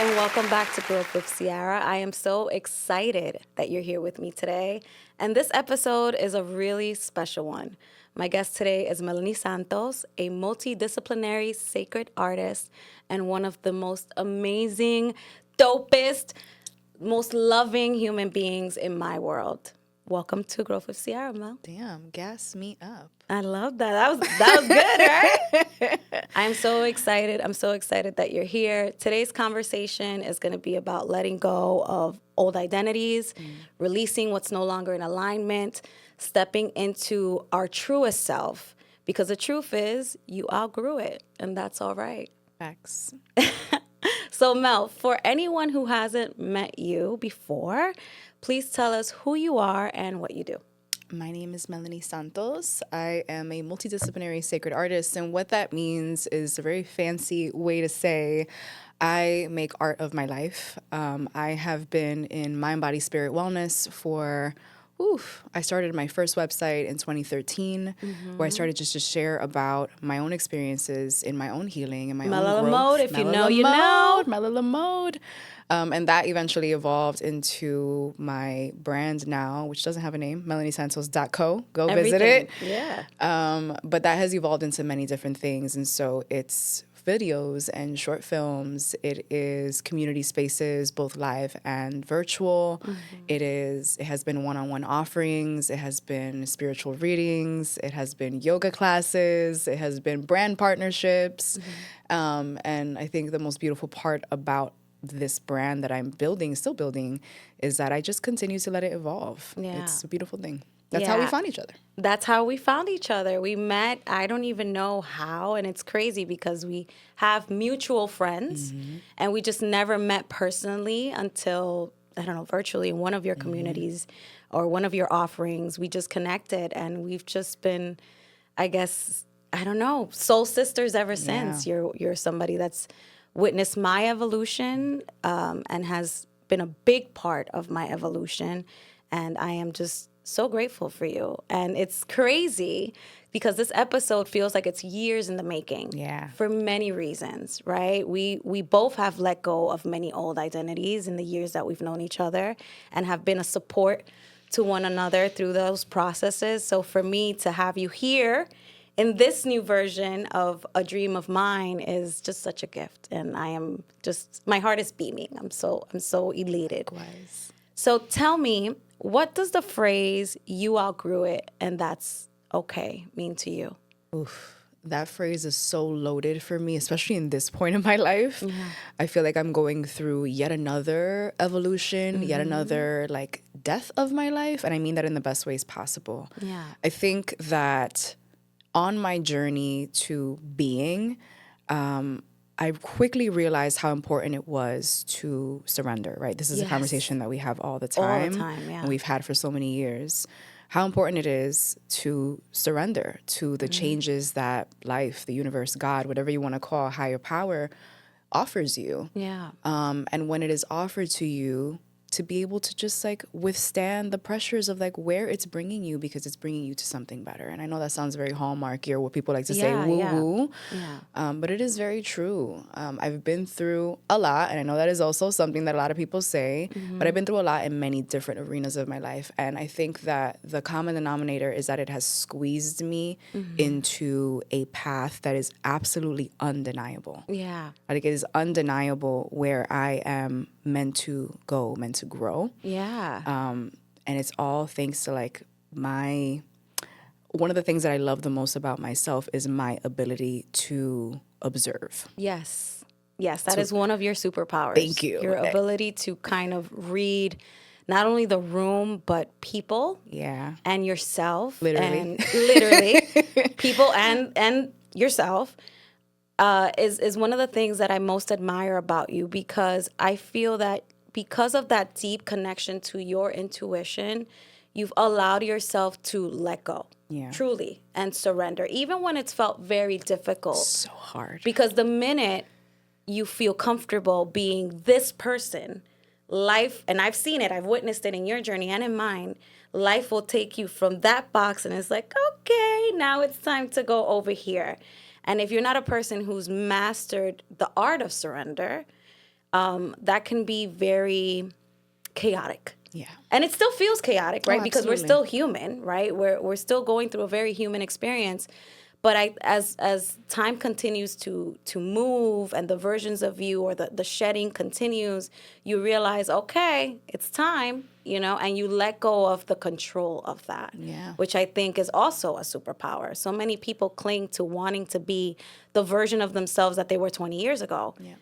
and welcome back to Growth with Ciara. I am so excited that you're here with me today. And this episode is a really special one. My guest today is Melanie Santos, a multidisciplinary sacred artist and one of the most amazing, dopest, most loving human beings in my world. Welcome to Growth with Ciara, Mel. Damn, gas me up. I love that. That was good, right? I'm so excited. I'm so excited that you're here. Today's conversation is going to be about letting go of old identities, releasing what's no longer in alignment, stepping into our truest self. Because the truth is, you outgrew it, and that's all right. Facts. So, Mel, for anyone who hasn't met you before, please tell us who you are and what you do. My name is Melanie Santos. I am a multidisciplinary sacred artist, and what that means is a very fancy way to say I make art of my life. I have been in mind, body, spirit wellness for I started my first website in 2013, where I started just to share about my own experiences in my own healing and my own growth. Mode, if you know, you know. Melala Mode. And that eventually evolved into my brand now, which doesn't have a name, melaniesantos.co. Go visit it. Yeah. But that has evolved into many different things. And so it's videos and short films. It is community spaces, both live and virtual. It has been one-on-one offerings. It has been spiritual readings. It has been yoga classes. It has been brand partnerships. And I think the most beautiful part about this brand that I'm still building, is that I just continue to let it evolve. Yeah. It's a beautiful thing. That's how we found each other. That's how we found each other. We met, I don't even know how, and it's crazy because we have mutual friends, and we just never met personally until, I don't know, virtually in one of your communities or one of your offerings. We just connected, and we've just been, I guess, I don't know, soul sisters ever since. You're somebody that's witnessed my evolution and has been a big part of my evolution, and I am just so grateful for you. And it's crazy because this episode feels like it's years in the making. Yeah. For many reasons, right? We both have let go of many old identities in the years that we've known each other and have been a support to one another through those processes. So for me to have you here in this new version of A Dream of Mine is just such a gift. And I am just, my heart is beaming. I'm so elated. Likewise. So tell me, what does the phrase "you outgrew it and that's okay" mean to you? That phrase is so loaded for me, especially in this point in my life. I feel like I'm going through yet another evolution, yet another death of my life. And I mean that in the best ways possible. Yeah. I think that on my journey to being, I quickly realized how important it was to surrender, right? This is a conversation that we have all the time. All the time, yeah. And we've had for so many years. How important it is to surrender to the changes that life, the universe, God, whatever you want to call a higher power, offers you. Yeah. And when it is offered to you, to be able to just withstand the pressures of where it's bringing you, because it's bringing you to something better. And I know that sounds very hallmarky, or what people like to say woo woo, but it is very true. I've been through a lot, and I know that is also something that a lot of people say, but I've been through a lot in many different arenas of my life. And I think that the common denominator is that it has squeezed me into a path that is absolutely undeniable. Yeah. It is undeniable where I am meant to go, meant to grow. Yeah. And it's all thanks to one of the things that I love the most about myself is my ability to observe. Yes. Yes, that is one of your superpowers. Thank you. Your ability to kind of read not only the room, but people. Yeah. And yourself. Literally. And literally. People and yourself. Is one of the things that I most admire about you, because I feel that because of that deep connection to your intuition, you've allowed yourself to let go, truly, and surrender, even when it's felt very difficult. So hard. Because the minute you feel comfortable being this person, life, and I've seen it, I've witnessed it in your journey and in mine, life will take you from that box and it's like, okay, now it's time to go over here. And if you're not a person who's mastered the art of surrender, that can be very chaotic. Yeah. And it still feels chaotic, right? Because we're absolutely. still human, right? We're still going through a very human experience. But as time continues to move and the versions of you or the shedding continues, you realize, okay, it's time, and you let go of the control of that. Yeah. Which I think is also a superpower. So many people cling to wanting to be the version of themselves that they were 20 years ago. Yeah.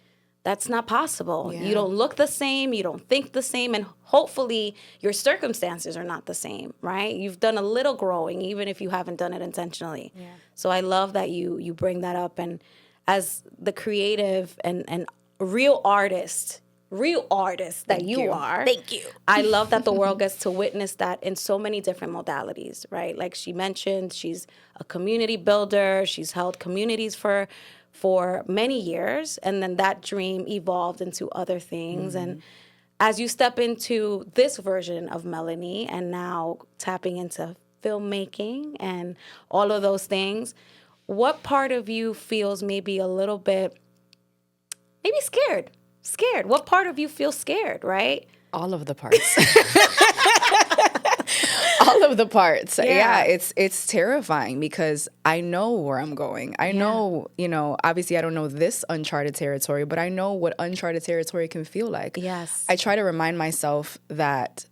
That's not possible. Yeah. You don't look the same. You don't think the same. And hopefully your circumstances are not the same, right? You've done a little growing, even if you haven't done it intentionally. Yeah. So I love that you bring that up. And as the creative and real artist that you are. Thank you. I love that the world gets to witness that in so many different modalities, right? Like she mentioned, she's a community builder. She's held communities for many years, and then that dream evolved into other things. And as you step into this version of Melanie and now tapping into filmmaking and all of those things, what part of you feels maybe a little bit, maybe scared? What part of you feels scared, right? All of the parts. All of the parts. Yeah, it's terrifying because I know where I'm going. I know, obviously I don't know this uncharted territory, but I know what uncharted territory can feel like. Yes. I try to remind myself that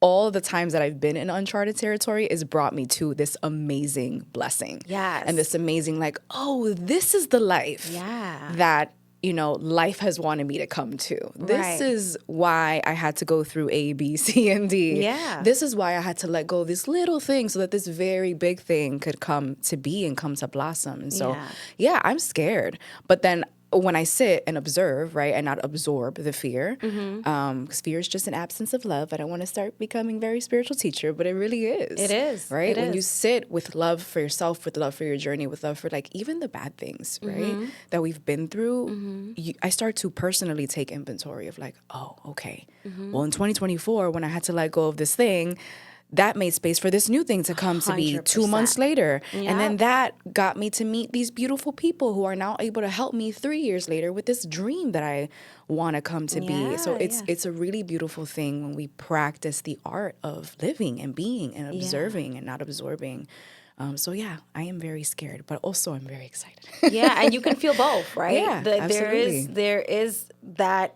all the times that I've been in uncharted territory has brought me to this amazing blessing. Yes. And this amazing, oh, this is the life that life has wanted me to come to. This is why I had to go through A, B, C, and D. Yeah. This is why I had to let go of this little thing so that this very big thing could come to be and come to blossom. And so, I'm scared. But then when I sit and observe, right, and not absorb the fear, because fear is just an absence of love. I don't want to start becoming very spiritual teacher, but it really is. It is. Right? It When is. you sit with love for yourself, with love for your journey, with love for even the bad things, right, that we've been through, I start to personally take inventory of oh, okay. Well, in 2024, when I had to let go of this thing, that made space for this new thing to come to be 2 months later. And then that got me to meet these beautiful people who are now able to help me 3 years later with this dream that I want to come to be. So it's a really beautiful thing when we practice the art of living and being and observing and not absorbing. I am very scared, but also I'm very excited. Yeah, and you can feel both, right? Yeah, absolutely. There is that.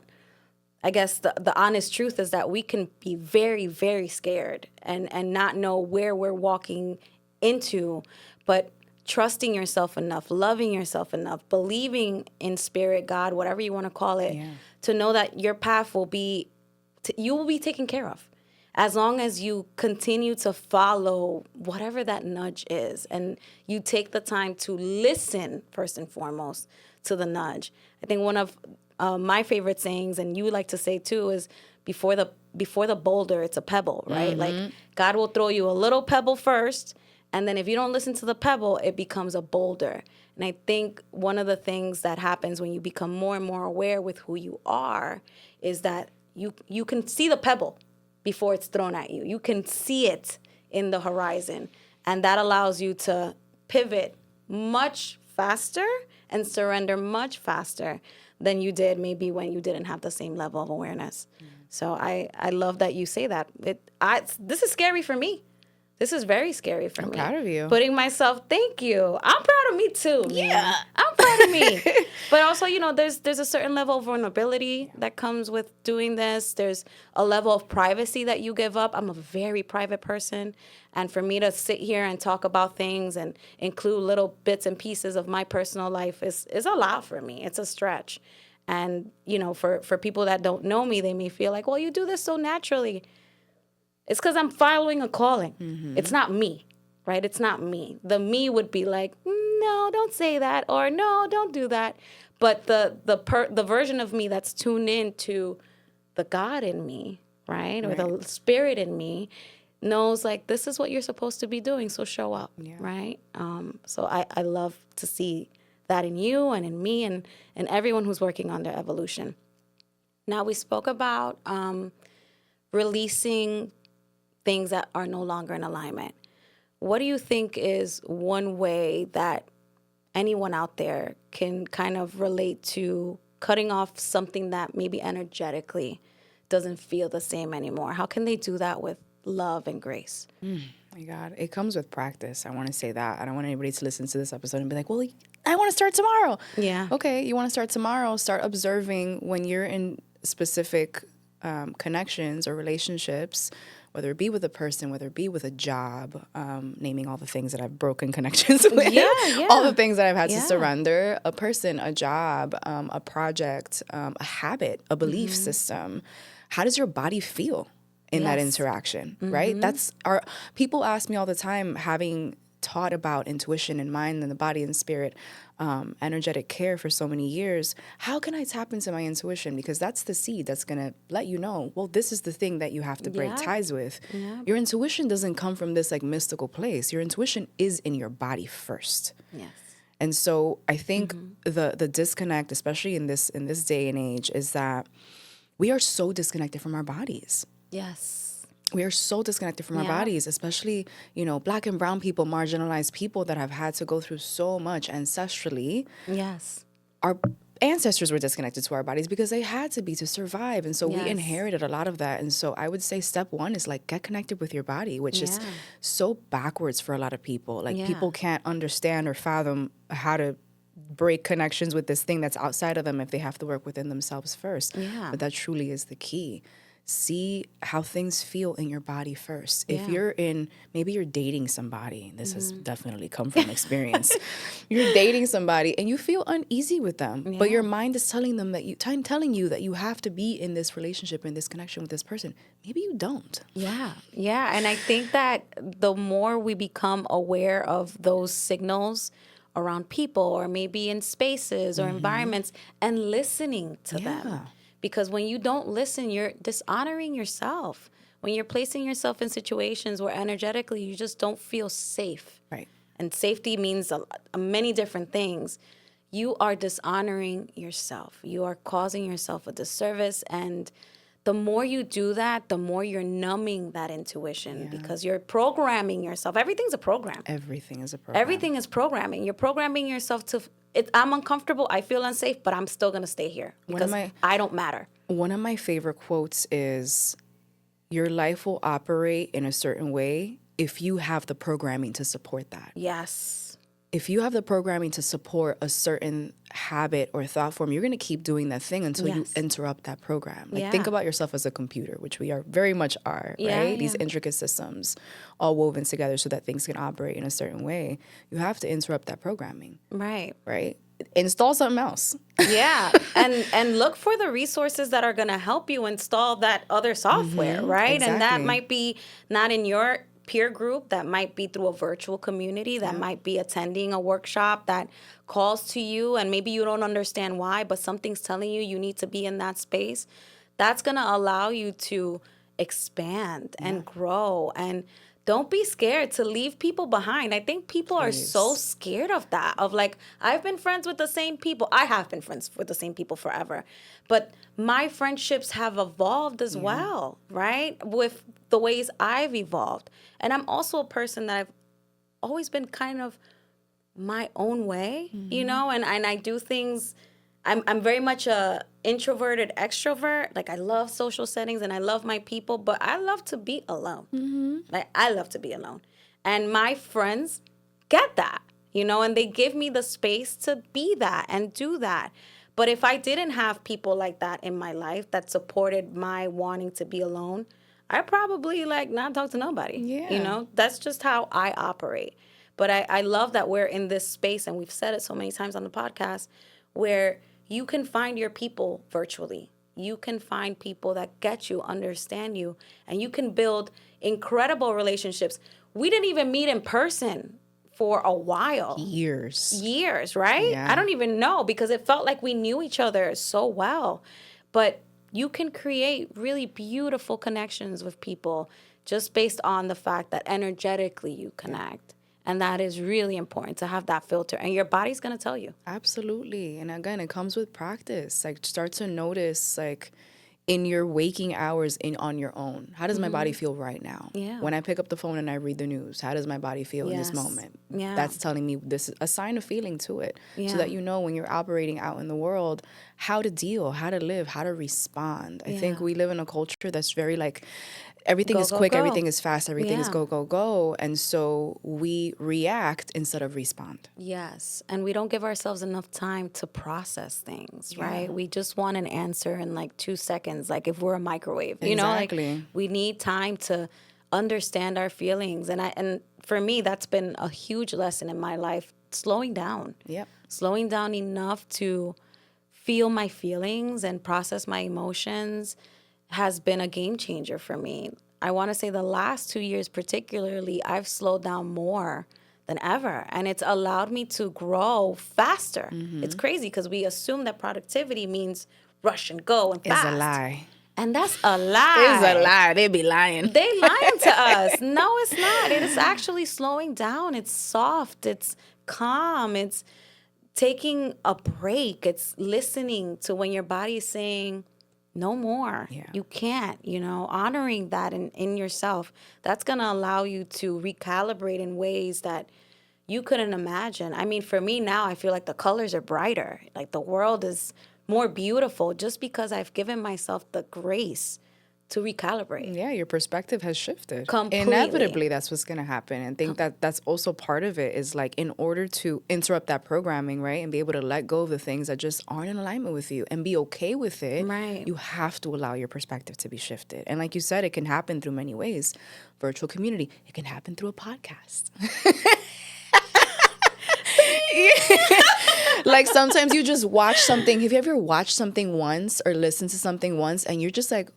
I guess the honest truth is that we can be very, very scared and not know where we're walking into, but trusting yourself enough, loving yourself enough, believing in spirit, God, whatever you want to call it, to know that your path will be, you will be taken care of. As long as you continue to follow whatever that nudge is and you take the time to listen, first and foremost, to the nudge. I think one of my favorite sayings, and you like to say too, is before the boulder, it's a pebble, right? Like God will throw you a little pebble first, and then if you don't listen to the pebble, it becomes a boulder. And I think one of the things that happens when you become more and more aware with who you are is that you can see the pebble before it's thrown at you. You can see it in the horizon, and that allows you to pivot much faster and surrender much faster than you did maybe when you didn't have the same level of awareness. So I love that you say that. This is scary for me. This is very scary for me. I'm proud of you. Putting myself, thank you. I'm proud of me too. Yeah. I'm proud of me. But also, there's a certain level of vulnerability that comes with doing this. There's a level of privacy that you give up. I'm a very private person. And for me to sit here and talk about things and include little bits and pieces of my personal life is a lot for me. It's a stretch. And, for people that don't know me, they may feel like, well, you do this so naturally. It's because I'm following a calling. It's not me, right? It's not me. The me would be like, no, don't say that, or no, don't do that. But the version of me that's tuned in to the God in me, right? Or the spirit in me knows this is what you're supposed to be doing, so show up, right? So I love to see that in you and in me and everyone who's working on their evolution. Now, we spoke about releasing things that are no longer in alignment. What do you think is one way that anyone out there can kind of relate to cutting off something that maybe energetically doesn't feel the same anymore? How can they do that with love and grace? My God, it comes with practice. I want to say that. I don't want anybody to listen to this episode and be like, well, I want to start tomorrow. Yeah. Okay, you want to start tomorrow. Start observing when you're in specific connections or relationships, whether it be with a person, whether it be with a job, naming all the things that I've broken connections with, all the things that I've had to surrender, a person, a job, a project, a habit, a belief system. How does your body feel in that interaction, right? That's people ask me all the time, having taught about intuition and mind and the body and spirit, energetic care for so many years, how can I tap into my intuition? Because that's the seed that's going to let you know, well, this is the thing that you have to break ties with. Your intuition doesn't come from this like mystical place. Your intuition is in your body first. Yes. And so I think the disconnect, especially in this day and age, is that we are so disconnected from our bodies. Yes. We are so disconnected from our bodies, especially, Black and brown people, marginalized people that have had to go through so much ancestrally. Yes. Our ancestors were disconnected to our bodies because they had to be to survive. And so we inherited a lot of that. And so I would say step one is like get connected with your body, which is so backwards for a lot of people. Like people can't understand or fathom how to break connections with this thing that's outside of them if they have to work within themselves first. Yeah. But that truly is the key. See how things feel in your body first. If you're maybe you're dating somebody, this has definitely come from experience. You're dating somebody and you feel uneasy with them, but your mind is telling you that you have to be in this relationship, in this connection with this person. Maybe you don't. Yeah. Yeah. And I think that the more we become aware of those signals around people or maybe in spaces or environments and listening to them. Because when you don't listen, you're dishonoring yourself. When you're placing yourself in situations where energetically you just don't feel safe. Right. And safety means many different things. You are dishonoring yourself. You are causing yourself a disservice. And the more you do that, the more you're numbing that intuition because you're programming yourself. Everything's a program. Everything is a program. Everything is programming. You're programming yourself to... I'm uncomfortable, I feel unsafe, but I'm still going to stay here because I don't matter. One of my favorite quotes is, your life will operate in a certain way if you have the programming to support that. Yes. If you have the programming to support a certain habit or thought form, you're going to keep doing that thing until you interrupt that program. Like think about yourself as a computer, which we are very much are, right? These intricate systems all woven together so that things can operate in a certain way. You have to interrupt that programming. Right. Right? Install something else. Yeah. And look for the resources that are going to help you install that other software, right? Exactly. And that might be not in your peer group, that might be through a virtual community, that might be attending a workshop that calls to you and maybe you don't understand why, but something's telling you need to be in that space. That's going to allow you to expand and grow. And don't be scared to leave people behind. I think people are so scared of that, of like, I've been friends with the same people. I have been friends with the same people forever. But my friendships have evolved as well, right? With the ways I've evolved. And I'm also a person that I've always been kind of my own way, and I do things. I'm very much a introverted extrovert. Like I love social settings and I love my people, but I love to be alone. Like I love to be alone. And my friends get that, and they give me the space to be that and do that. But if I didn't have people like that in my life that supported my wanting to be alone, I probably not talk to nobody. Yeah. That's just how I operate. But I love that we're in this space, and we've said it so many times on the podcast, where you can find your people virtually. You can find people that get you, understand you, and you can build incredible relationships. We didn't even meet in person for a while. Years, right? Yeah. I don't even know, because it felt like we knew each other so well. But you can create really beautiful connections with people just based on the fact that energetically you connect. And that is really important, to have that filter. And your body's going to tell you. Absolutely. And again, it comes with practice. Like, start to notice, in your waking hours on your own. How does my body feel right now? Yeah. When I pick up the phone and I read the news, how does my body feel in this moment? Yeah. That's telling me this is a sign of feeling to it. Yeah. So that you know when you're operating out in the world, how to deal, how to live, how to respond. I think we live in a culture that's very like, everything is quick, everything is fast, everything is go, go, go. And so we react instead of respond. Yes. And we don't give ourselves enough time to process things, right? We just want an answer in like 2 seconds, like if we're a microwave. You know, like we need time to understand our feelings. And for me, that's been a huge lesson in my life, slowing down. Yep. Slowing down enough to feel my feelings and process my emotions has been a game changer for me. I want to say the last 2 years particularly, I've slowed down more than ever. And it's allowed me to grow faster. It's crazy because we assume that productivity means rush and go and fast. It's a lie. And that's a lie. It's a lie. They be lying. They lying to us. No, it's not. It is actually slowing down. It's soft. It's calm. It's taking a break. It's listening to when your body is saying, no more. Yeah. You can't, honoring that in yourself. That's going to allow you to recalibrate in ways that you couldn't imagine. I mean, for me now, I feel like the colors are brighter. Like the world is more beautiful just because I've given myself the grace to recalibrate. Yeah, your perspective has shifted. Completely. Inevitably, that's what's going to happen. And I think that's also part of it is like in order to interrupt that programming, right, and be able to let go of the things that just aren't in alignment with you and be okay with it, right, you have to allow your perspective to be shifted. And like you said, it can happen through many ways. Virtual community, it can happen through a podcast. Like sometimes you just watch something. Have you ever watched something once or listened to something once and you're just like,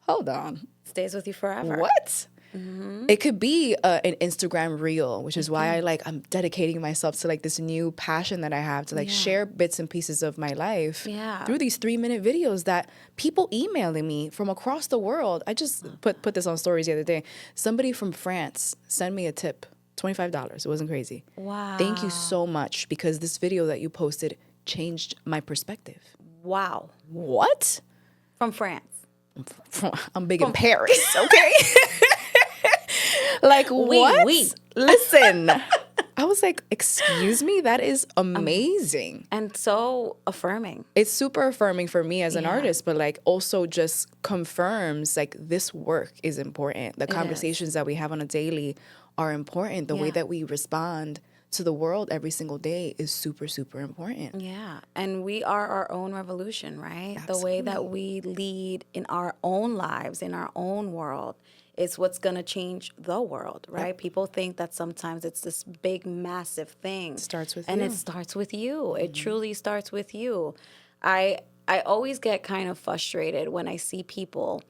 hold on. Stays with you forever. What? Mm-hmm. It could be an Instagram reel, which is why I'm dedicating myself to like this new passion that I have to like share bits and pieces of my life through these 3-minute videos that people emailing me from across the world. I just put this on stories the other day. Somebody from France sent me a tip, $25. It wasn't crazy. Wow. Thank you so much because this video that you posted changed my perspective. Wow. What? From France. I'm big in Paris, okay? Like, what? Oui. Listen, I was like, excuse me? That is amazing. And so affirming. It's super affirming for me as an artist, but like also just confirms like this work is important. The conversations that we have on a daily are important. The way that we respond to the world every single day is super, super important. Yeah. And we are our own revolution, right? Absolutely. The way that we lead in our own lives, in our own world, is what's going to change the world, right? Yep. People think that sometimes it's this big, massive thing. It starts with and you. And it starts with you. Mm-hmm. It truly starts with you. I always get kind of frustrated when I see people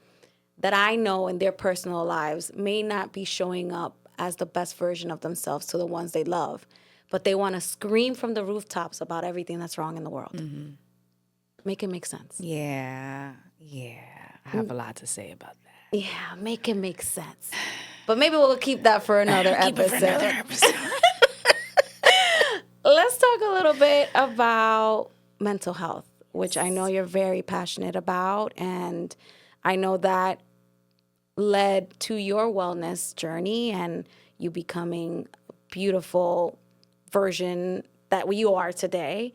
that I know in their personal lives may not be showing up as the best version of themselves to the ones they love, but they want to scream from the rooftops about everything that's wrong in the world. Mm-hmm. Make it make sense. Yeah. I have a lot to say about that. Yeah, make it make sense. But maybe we'll keep that for another episode. Let's talk a little bit about mental health, which I know you're very passionate about, and I know that led to your wellness journey and you becoming a beautiful version that you are today.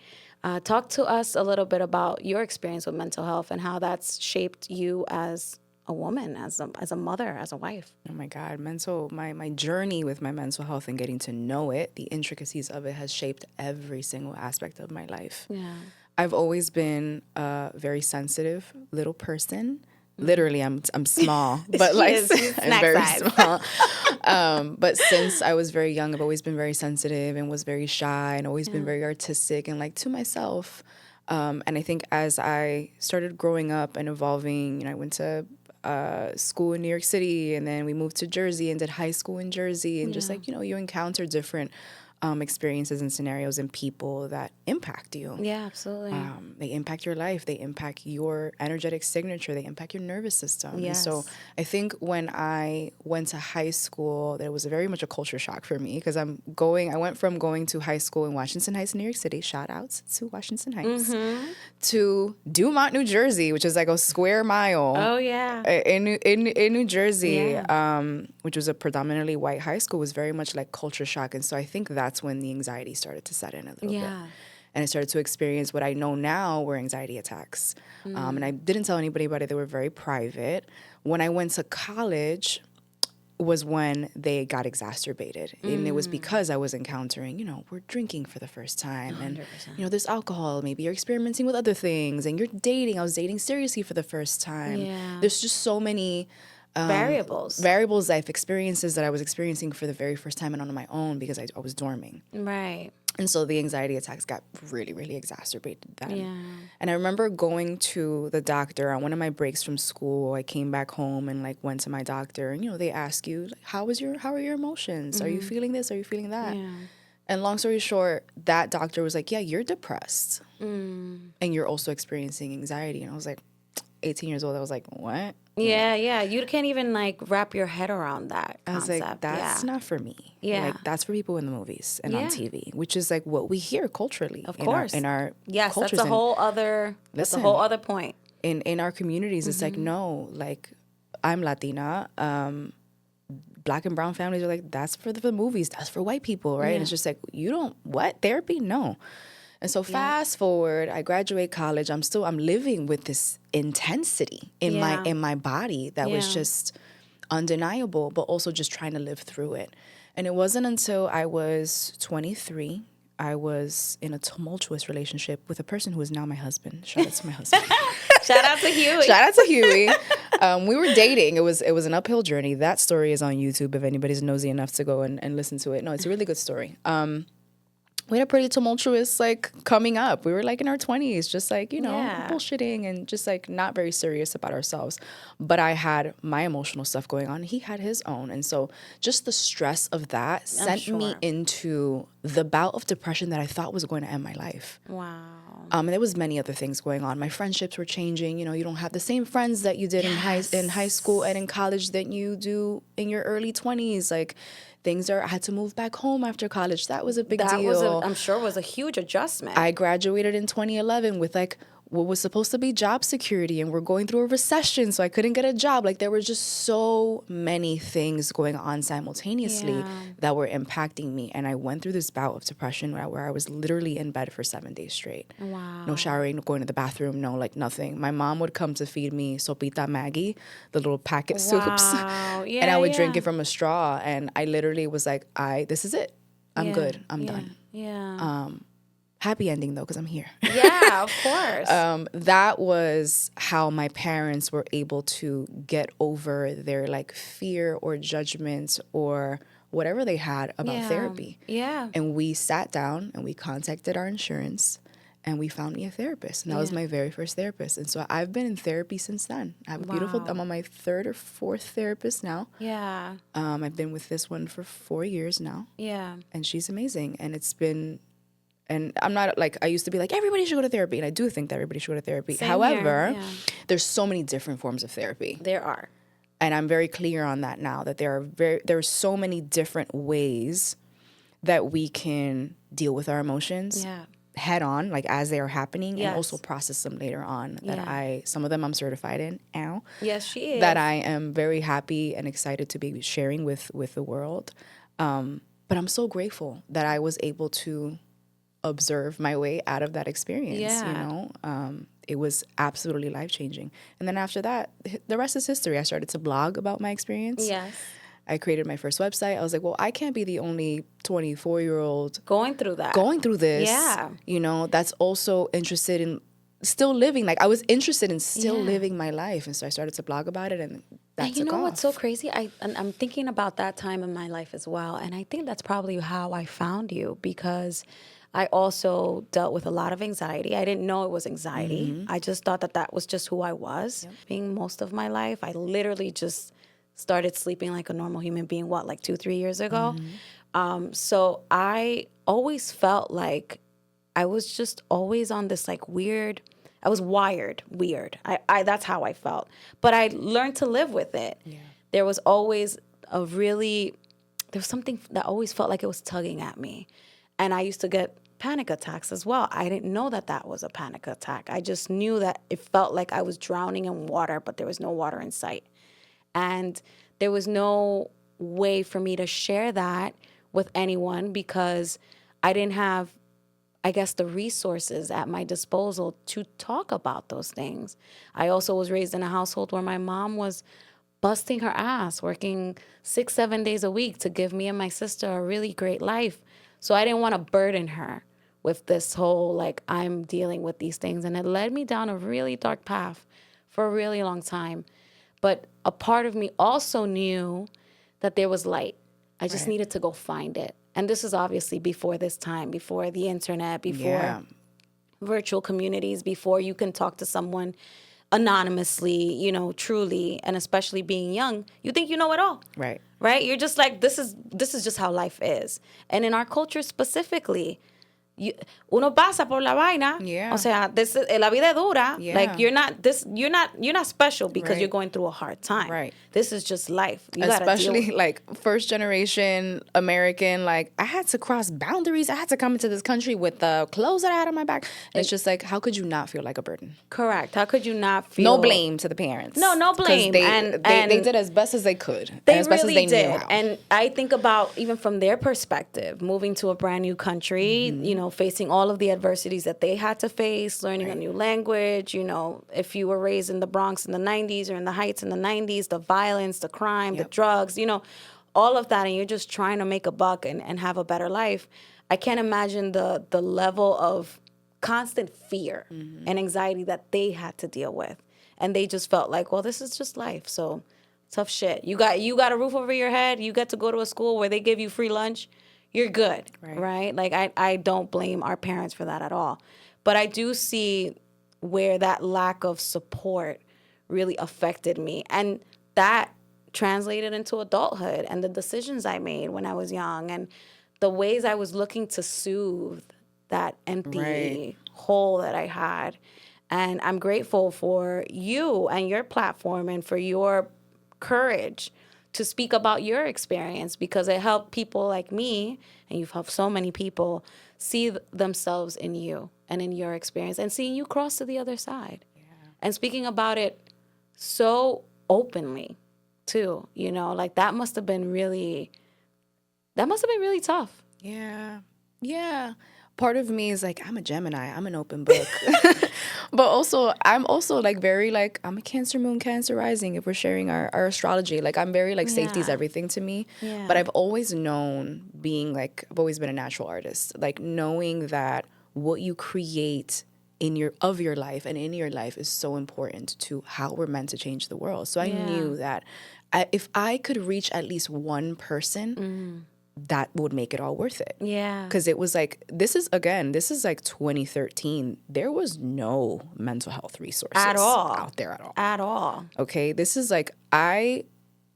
Talk to us a little bit about your experience with mental health and how that's shaped you as a woman, as a mother, as a wife. Oh my God, my journey with my mental health and getting to know it, the intricacies of it has shaped every single aspect of my life. Yeah. I've always been a very sensitive little person. Literally, I'm small, but like I'm very small. But since I was very young, I've always been very sensitive and was very shy and always been very artistic and like to myself. And I think as I started growing up and evolving, I went to school in New York City and then we moved to Jersey and did high school in Jersey and just like, you encounter different experiences and scenarios and people that impact you. Yeah, absolutely. They impact your life. They impact your energetic signature. They impact your nervous system. Yes. And so I think when I went to high school, there was very much a culture shock for me because I went from going to high school in Washington Heights, New York City, shout outs to Washington Heights, to Dumont, New Jersey, which is like a square mile. Oh, yeah. In New Jersey, which was a predominantly white high school, was very much like culture shock. And so I think that's when the anxiety started to set in a little bit. And I started to experience what I know now were anxiety attacks. And I didn't tell anybody about it. They were very private. When I went to college was when they got exacerbated. And it was because I was encountering, we're drinking for the first time. 100%. And, there's alcohol. Maybe you're experimenting with other things. And you're dating. I was dating seriously for the first time. Yeah. There's just so many variables, life experiences that I was experiencing for the very first time and on my own because I was dorming. Right. And so the anxiety attacks got really, really exacerbated then. Yeah. And I remember going to the doctor on one of my breaks from school. I came back home and went to my doctor and, they ask you, how are your emotions? Are you feeling this? Are you feeling that? Yeah. And long story short, that doctor was like, yeah, you're depressed. And you're also experiencing anxiety. And I was like, 18 years old, I was like, what? Yeah. You can't even wrap your head around that concept. I was like, that's not for me. Yeah. That's for people in the movies and on TV, which is what we hear culturally. Of course. In our yes, cultures. That's a whole other point. In our communities, it's no, I'm Latina. Black and brown families are like, that's for the movies. That's for white people, right? Yeah. And it's just you don't, what? Therapy? No. And so fast forward, I graduate college. I'm living with this intensity in my body that was just undeniable, but also just trying to live through it. And it wasn't until I was 23, I was in a tumultuous relationship with a person who is now my husband. Shout out to my husband. Shout out to Huey. Shout out to Huey. We were dating. It was an uphill journey. That story is on YouTube if anybody's nosy enough to go and listen to it. No, it's a really good story. We had a pretty tumultuous, coming up. We were, in our 20s, just, bullshitting and just, not very serious about ourselves. But I had my emotional stuff going on. He had his own. And so just the stress of that sent me into the bout of depression that I thought was going to end my life. Wow. And there was many other things going on. My friendships were changing. You don't have the same friends that you did in high school and in college that you do in your early 20s. I had to move back home after college. That was a big deal. I'm sure was a huge adjustment. I graduated in 2011 with what was supposed to be job security, and we're going through a recession, so I couldn't get a job. There were just so many things going on simultaneously that were impacting me. And I went through this bout of depression where I was literally in bed for 7 days straight. Wow. No showering, no going to the bathroom, no nothing. My mom would come to feed me sopita Maggie, the little packet soups. Yeah, and I would drink it from a straw. And I literally was like, this is it. I'm good. I'm done. Yeah. Happy ending, though, because I'm here. Yeah, of course. That was how my parents were able to get over their fear or judgment or whatever they had about therapy. Yeah. And we sat down and we contacted our insurance and we found me a therapist. And that was my very first therapist. And so I've been in therapy since then. I have I'm on my third or fourth therapist now. Yeah. I've been with this one for 4 years now. Yeah. And she's amazing. And it's been... And I'm not I used to be everybody should go to therapy. And I do think that everybody should go to therapy. Same However, here. there's so many different forms of therapy. There are. And I'm very clear on that now, that there are so many different ways that we can deal with our emotions head on, as they are happening, and also process them later on. Some of them I'm certified in. Ow. Yes, she is. That I am very happy and excited to be sharing with the world. But I'm so grateful that I was able to observe my way out of that experience. It was absolutely life-changing. And then after that, the rest is history. I started to blog about my experience. Yes. I created my first website. I was like, well, I can't be the only 24-year-old going through this. Yeah. That's also interested in still living. I was interested in still living my life. And so I started to blog about it, and that took off. What's so crazy? I'm thinking about that time in my life as well. And I think that's probably how I found you, because I also dealt with a lot of anxiety. I didn't know it was anxiety. Mm-hmm. I just thought that was just who I was. Yep. Being most of my life, I literally just started sleeping like a normal human being, 2-3 years ago? Mm-hmm. So I always felt like I was just always on this like weird, I was wired weird. I that's how I felt. But I learned to live with it. Yeah. There was always there was something that always felt like it was tugging at me. And I used to get panic attacks as well. I didn't know that that was a panic attack. I just knew that it felt like I was drowning in water, but there was no water in sight. And there was no way for me to share that with anyone because I didn't have, I guess, the resources at my disposal to talk about those things. I also was raised in a household where my mom was busting her ass, working 6-7 days a week to give me and my sister a really great life. So I didn't want to burden her with this whole, like, I'm dealing with these things. And it led me down a really dark path for a really long time. But a part of me also knew that there was light. I just needed to go find it. And this is obviously before this time, before the internet, before virtual communities, before you can talk to someone anonymously, you know, truly, and especially being young, you think you know it all. Right? You're just like, this is just how life is. And in our culture specifically, uno pasa por la vaina. Yeah. O sea, la vida es dura. Yeah. Like you're not special because you're going through a hard time. Right. This is just life. You Especially like first generation American, like I had to cross boundaries. I had to come into this country with the clothes that I had on my back. And it's just like, how could you not feel like a burden? Correct. How could you not feel? No blame to the parents. No blame. They did as best as they could. They as best really as they did. knew how. And I think about even from their perspective, moving to a brand new country, you know, facing all of the adversities that they had to face, learning a new language, you know, if you were raised in the Bronx in the 90s or in the Heights in the 90s, the violence, the crime, the drugs, you know, all of that, and you're just trying to make a buck and have a better life. I can't imagine the level of constant fear and anxiety that they had to deal with. And they just felt like, well, this is just life. So tough shit. You got a roof over your head. You get to go to a school where they give you free lunch. You're good, right? Like, I don't blame our parents for that at all. But I do see where that lack of support really affected me. And that translated into adulthood and the decisions I made when I was young and the ways I was looking to soothe that empty hole that I had. And I'm grateful for you and your platform and for your courage to speak about your experience because it helped people like me, and you've helped so many people, see themselves in you and in your experience and seeing you cross to the other side. Yeah. And speaking about it so openly too, you know, like that must have been really tough. Yeah. Yeah. Part of me is like, I'm a Gemini. I'm an open book. But also, I'm also like very like, I'm a Cancer moon, Cancer rising if we're sharing our astrology. Like I'm very like safety's everything to me. Yeah. But I've always known being like, I've always been a natural artist. Like knowing that what you create in your life and in your life is so important to how we're meant to change the world. So I knew that if I could reach at least one person, that would make it all worth it. Yeah. Because it was like, this is like 2013. There was no mental health resources out there at all. At all. Okay. This is like, I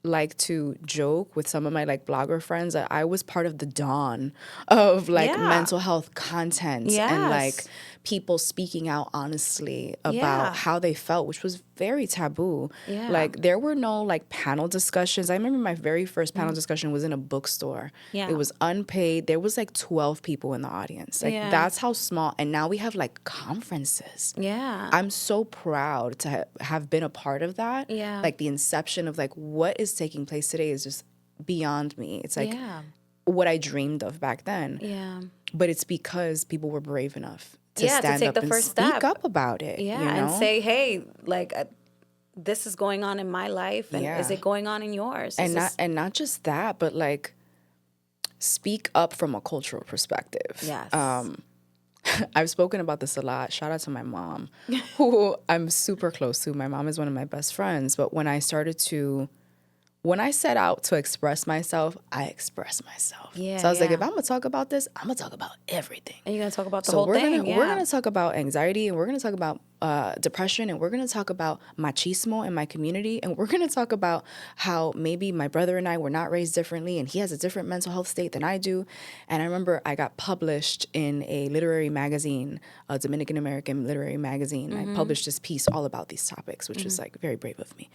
like to joke with some of my like blogger friends that I was part of the dawn of like mental health content and like people speaking out honestly about how they felt, which was very taboo. Yeah. Like there were no like panel discussions. I remember my very first panel discussion was in a bookstore. Yeah. It was unpaid. There was like 12 people in the audience. Like that's how small. And now we have like conferences. Yeah. I'm so proud to have been a part of that. Yeah. Like the inception of like what is taking place today is just beyond me. It's like what I dreamed of back then. Yeah. But it's because people were brave enough to stand up and speak up about it. Yeah, you know? And say, hey, like this is going on in my life, and is it going on in yours? And not just that, but like speak up from a cultural perspective. Yes. I've spoken about this a lot. Shout out to my mom, who I'm super close to. My mom is one of my best friends. But when I set out to express myself, I expressed myself. Yeah, so I was like, if I'm going to talk about this, I'm going to talk about everything. And you're going to talk about the whole thing. We're going to talk about anxiety, and we're going to talk about depression, and we're going to talk about machismo in my community, and we're going to talk about how maybe my brother and I were not raised differently, and he has a different mental health state than I do. And I remember I got published in a literary magazine, a Dominican American literary magazine. I published this piece all about these topics, which was like very brave of me.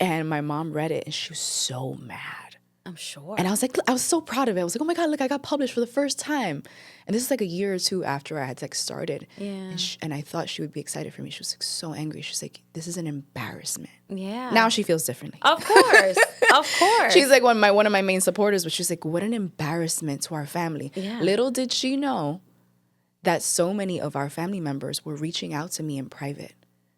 And my mom read it, and she was so mad. I'm sure. And I was like, I was so proud of it. I was like, oh my God, look, I got published for the first time. And this is like a year or two after I had like started. Yeah. And I thought she would be excited for me. She was like so angry. She's like, this is an embarrassment. Yeah. Now she feels differently. Of course. Of course. She's like one of my main supporters, but she's like, what an embarrassment to our family. Yeah. Little did she know that so many of our family members were reaching out to me in private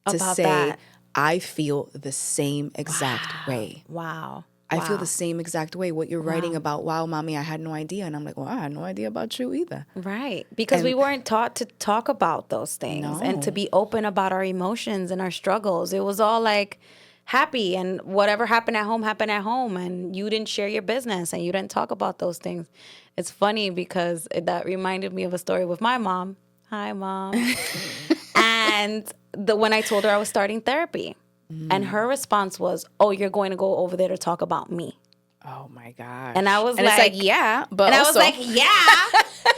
to About say, that. I feel the same exact way. Wow. I feel the same exact way. What you're writing about, wow, mommy, I had no idea. And I'm like, well, I had no idea about you either. Right. Because we weren't taught to talk about those things and to be open about our emotions and our struggles. It was all like happy, and whatever happened at home, and you didn't share your business and you didn't talk about those things. It's funny because that reminded me of a story with my mom. Hi, Mom. And when I told her I was starting therapy. And her response was, oh, you're going to go over there to talk about me. Oh, my gosh. And I was and like, it's like, yeah, but and also. I was like, yeah.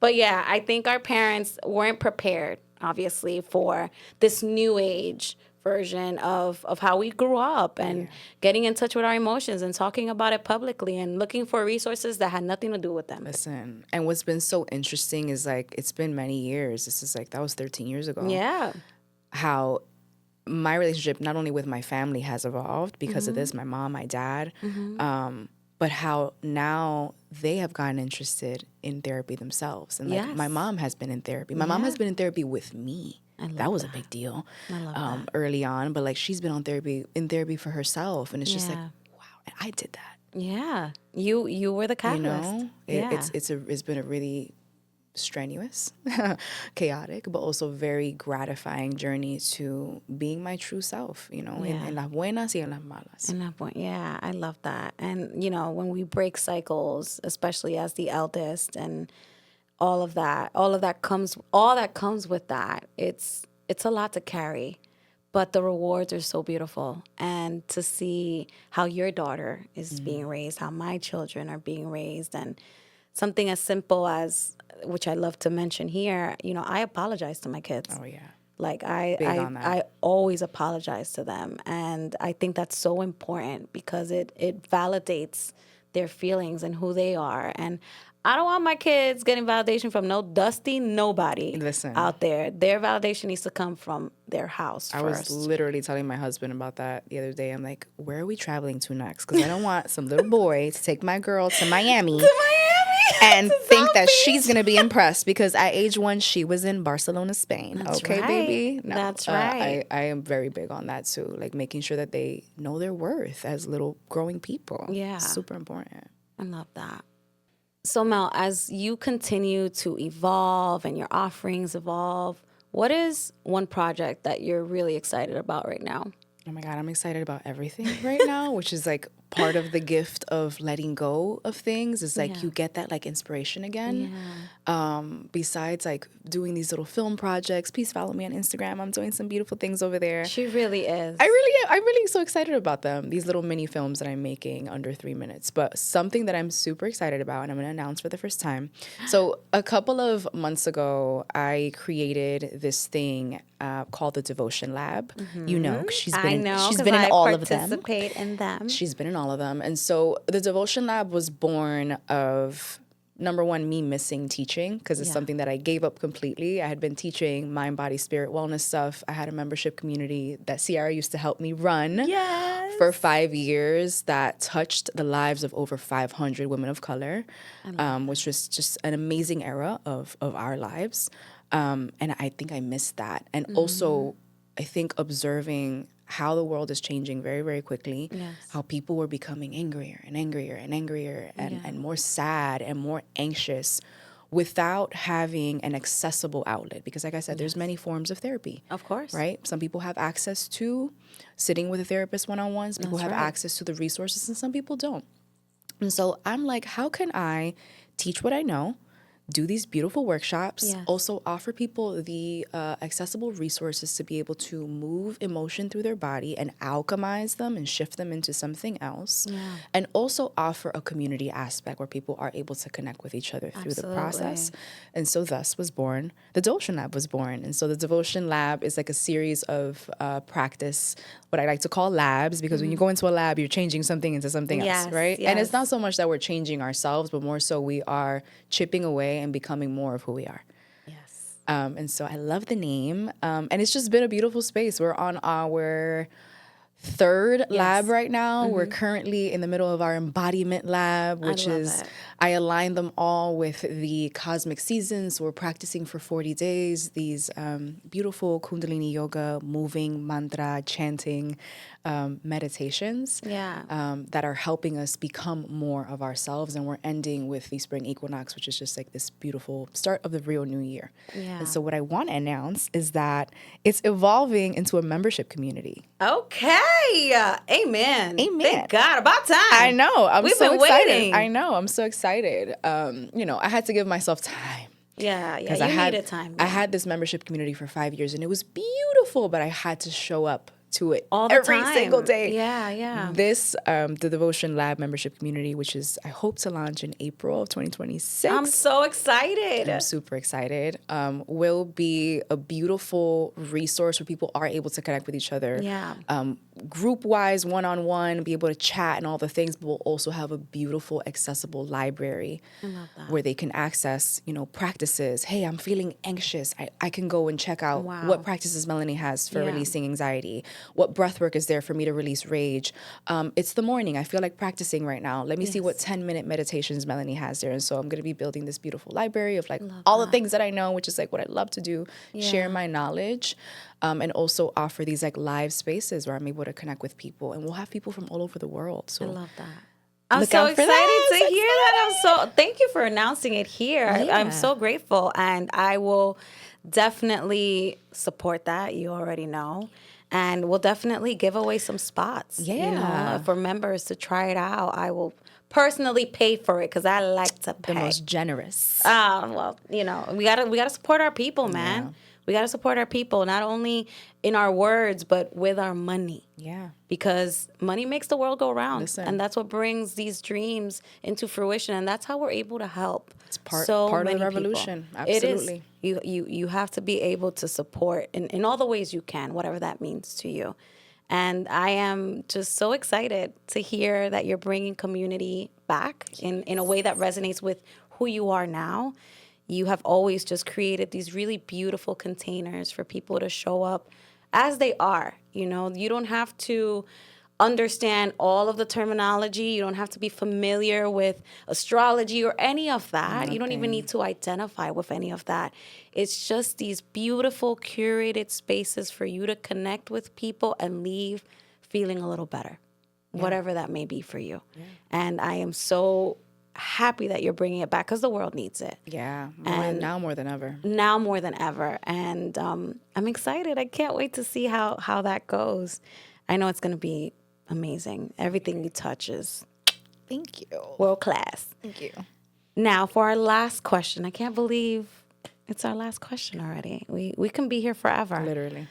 But yeah, I think our parents weren't prepared, obviously, for this new age version of how we grew up, and getting in touch with our emotions and talking about it publicly and looking for resources that had nothing to do with them. Listen, and what's been so interesting is like, it's been many years. This is like, that was 13 years ago. Yeah. How my relationship, not only with my family, has evolved because of this, my mom, my dad, but how now they have gotten interested in therapy themselves. And like my mom has been in therapy. My mom has been in therapy with me. That was a big deal early on. But like, she's been in therapy for herself. And it's just like, wow, and I did that. Yeah. You were the catalyst. You know, it's been a really strenuous, chaotic, but also very gratifying journey to being my true self, you know, in las buenas y en las malas. In that point, yeah, I love that. And, you know, when we break cycles, especially as the eldest, and all that comes with that, it's a lot to carry. But the rewards are so beautiful. And to see how your daughter is being raised, how my children are being raised, and something as simple as, which I love to mention here, you know, I apologize to my kids. Oh, yeah. Like I always apologize to them. And I think that's so important because it validates their feelings and who they are. And I don't want my kids getting validation from no dusty nobody out there. Their validation needs to come from their house first. I was literally telling my husband about that the other day. I'm like, where are we traveling to next? Because I don't want some little boy to take my girl to Miami. And think that she's going to be impressed because at age 1, she was in Barcelona, Spain. That's okay, right. baby? No, that's right. I am very big on that too. Like making sure that they know their worth as little growing people. Yeah. Super important. I love that. So Mel, as you continue to evolve and your offerings evolve, what is one project that you're really excited about right now? Oh my God, I'm excited about everything right now, which is like part of the gift of letting go of things is like you get that like inspiration again. Besides like doing these little film projects, please follow me on Instagram. I'm doing some beautiful things over there. She really is. I'm really so excited about them. These little mini films that I'm making under 3 minutes. But something that I'm super excited about, and I'm going to announce for the first time. So a couple of months ago, I created this thing called the Devotion Lab. You know, she's been in all of them. Participate in them. She's been in all of them. And so the Devotion Lab was born of, number one, me missing teaching because it's something that I gave up completely. I had been teaching mind, body, spirit, wellness stuff. I had a membership community that Ciara used to help me run for 5 years that touched the lives of over 500 women of color, which was just an amazing era of our lives. And I think I missed that. And also, I think observing how the world is changing very, very quickly, how people were becoming angrier and angrier and angrier and more sad and more anxious without having an accessible outlet. Because like I said, there's many forms of therapy. Of course. Right? Some people have access to sitting with a therapist one-on-one. Some people have access to the resources and some people don't. And so I'm like, how can I teach what I know, do these beautiful workshops, Yes. also offer people the accessible resources to be able to move emotion through their body and alchemize them and shift them into something else. Yeah. And also offer a community aspect where people are able to connect with each other through the process. And so thus was born, the Devotion Lab was born. And so the Devotion Lab is like a series of practice, what I like to call labs, because when you go into a lab, you're changing something into something else, right? And it's not so much that we're changing ourselves, but more so we are chipping away and becoming more of who we are. Yes. And so I love the name. And it's just been a beautiful space. We're on our third lab right now. We're currently in the middle of our embodiment lab, which is, I align them all with the cosmic seasons. So we're practicing for 40 days, these beautiful Kundalini yoga, moving, mantra, chanting meditations that are helping us become more of ourselves. And we're ending with the spring equinox, which is just like this beautiful start of the real new year. Yeah. And so what I want to announce is that it's evolving into a membership community. Okay. Amen. Amen. Thank God. About time. I know. We've been excited. waiting. I know. I'm so excited. I had to give myself time. Yeah. Because You needed time. I had this membership community for 5 years and it was beautiful, but I had to show up to it all the every time. single day. Yeah. This, the Devotion Lab membership community, which is, I hope to launch in April of 2026. I'm so excited. I'm super excited. Will be a beautiful resource where people are able to connect with each other. Yeah. Group-wise, one-on-one, be able to chat and all the things, but we'll also have a beautiful, accessible library where they can access, practices. Hey, I'm feeling anxious. I can go and check out what practices Melanie has for releasing anxiety. What breath work is there for me to release rage? It's the morning. I feel like practicing right now. Let me see what 10-minute meditations Melanie has there. And so I'm going to be building this beautiful library of all the things that I know, which is like what I love to do, share my knowledge, and also offer these like live spaces where I'm able to connect with people. And we'll have people from all over the world. So I love that. I'm so excited to hear that. Thank you for announcing it here. Yeah. I'm so grateful. And I will definitely support that. You already know. And we'll definitely give away some spots, for members to try it out. I will personally pay for it because I like to pay. The most generous. We gotta support our people, man. Yeah. We gotta support our people, not only in our words, but with our money. Yeah. Because money makes the world go round. Listen. And that's what brings these dreams into fruition. And that's how we're able to help. It's part of the revolution. People. Absolutely. It is. You have to be able to support in all the ways you can, whatever that means to you. And I am just so excited to hear that you're bringing community back in a way that resonates with who you are now. You have always just created these really beautiful containers for people to show up as they are. You don't have to understand all of the terminology. You don't have to be familiar with astrology or any of that. Nothing. You don't even need to identify with any of that. It's just these beautiful, curated spaces for you to connect with people and leave feeling a little better, whatever that may be for you. Yeah. And I am so happy that you're bringing it back because the world needs it. Yeah, now more than ever. Now more than ever. And I'm excited. I can't wait to see how that goes. I know it's going to be amazing. Everything you touch is thank you. World class. Thank you. Now for our last question. I can't believe it's our last question already. We can be here forever. Literally.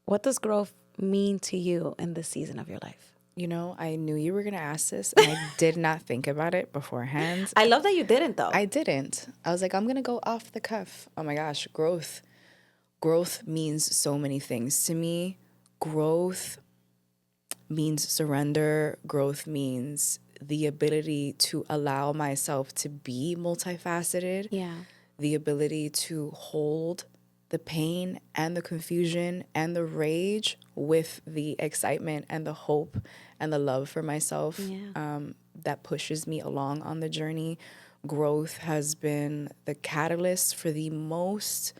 What does growth mean to you in this season of your life? I knew you were going to ask this, and I did not think about it beforehand. I love that you didn't, though. I didn't. I was like, I'm going to go off the cuff. Oh, my gosh. Growth means so many things to me. Growth means surrender. Growth means the ability to allow myself to be multifaceted. Yeah. The ability to hold the pain and the confusion and the rage with the excitement and the hope and the love for myself that pushes me along on the journey. Growth has been the catalyst for the most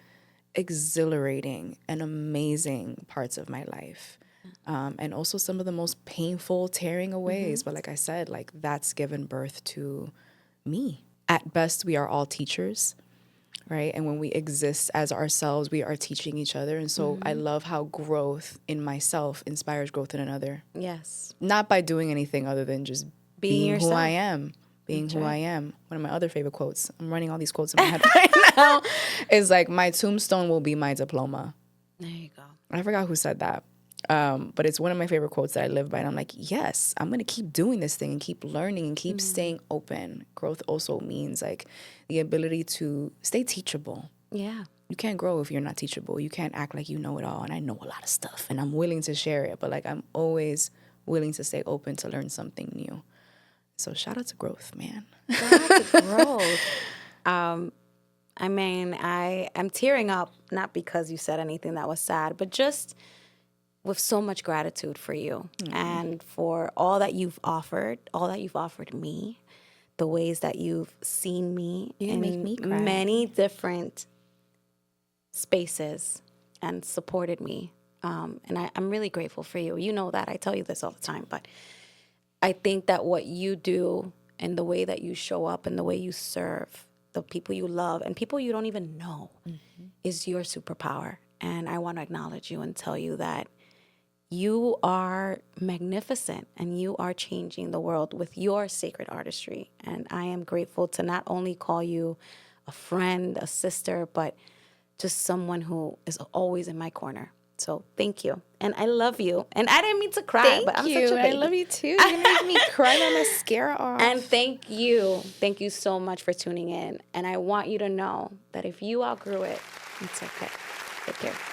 exhilarating and amazing parts of my life. And also some of the most painful tearing aways. But like I said, that's given birth to me. At best, we are all teachers. Right. And when we exist as ourselves, we are teaching each other. And so I love how growth in myself inspires growth in another. Yes. Not by doing anything other than just being who I am, being who I am. One of my other favorite quotes, I'm running all these quotes in my head right now, is like, my tombstone will be my diploma. There you go. I forgot who said that. But it's one of my favorite quotes that I live by. And I'm like, yes, I'm going to keep doing this thing and keep learning and keep staying open. Growth also means like the ability to stay teachable. Yeah. You can't grow if you're not teachable. You can't act like you know it all. And I know a lot of stuff and I'm willing to share it. But like, I'm always willing to stay open to learn something new. So shout out to growth, man. Shout out to growth. I mean, I'm tearing up, not because you said anything that was sad, but just with so much gratitude for you and for all that you've offered me, the ways that you've seen me in make me cry. many different spaces and supported me. And I'm really grateful for you. You know that. I tell you this all the time, but I think that what you do and the way that you show up and the way you serve the people you love and people you don't even know is your superpower. And I want to acknowledge you and tell you that you are magnificent and you are changing the world with your sacred artistry. And I am grateful to not only call you a friend, a sister, but just someone who is always in my corner. So thank you. And I love you. And I didn't mean to cry, but I'm such a baby. I love you too. You're going to make me cry my mascara off. And thank you. Thank you so much for tuning in. And I want you to know that if you outgrew it, it's okay. Take care.